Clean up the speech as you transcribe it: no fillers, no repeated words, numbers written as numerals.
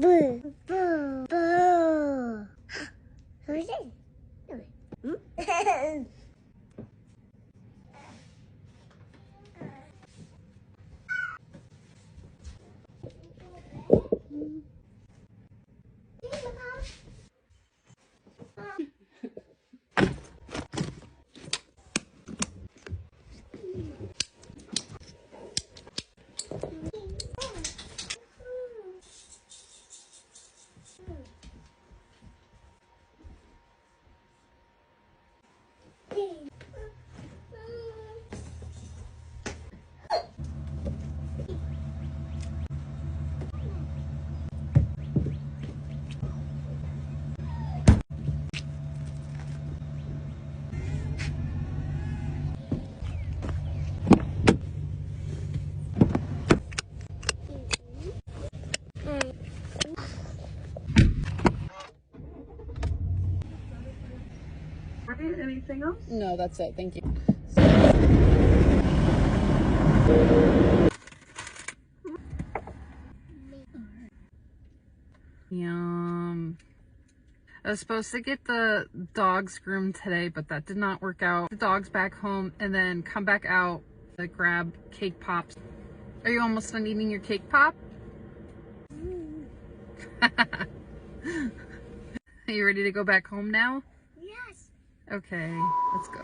Boo, boo, boo. Who's it? Anything else? No, that's it. Thank you. Yum. I was supposed to get the dogs groomed today, but that did not work out. The dog's back home and then come back out to grab cake pops. Are you almost done eating your cake pop? Are you ready to go back home now? Yes. Okay, let's go.